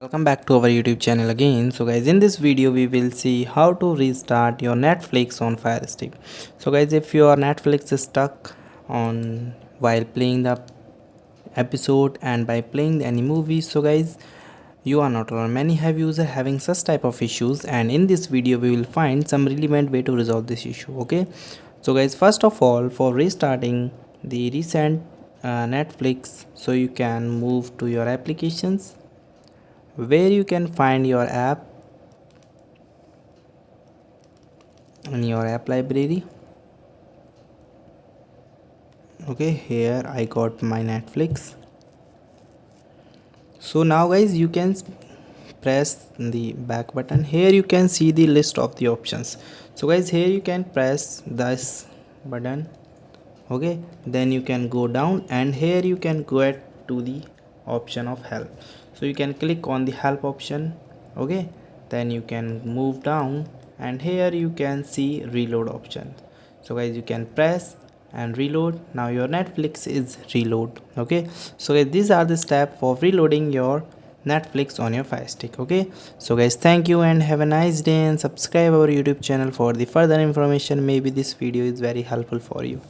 Welcome back to our YouTube channel again. So guys, in this video we will see how to restart your Netflix on FireStick. So guys, if your Netflix is stuck on while playing the episode and by playing any movie, so guys, you are not alone. Many have users having such type of issues, and in this video we will find some relevant way to resolve this issue. Okay, so guys, first of all, for restarting the recent Netflix, so you can move to your applications where you can find your app in your app library. Okay, here I got my Netflix. So now guys, you can press the back button. Here you can see the list of the options. So guys, here you can press this button. Okay, then you can go down and here you can go to the option of help. So you can click on the help option. Okay, then you can move down and here you can see reload option. So guys, you can press and reload. Now your Netflix is reload. Okay, so guys, these are the steps for reloading your Netflix on your FireStick. Okay, so guys, thank you and have a nice day, and subscribe our YouTube channel for the further information. Maybe this video is very helpful for you.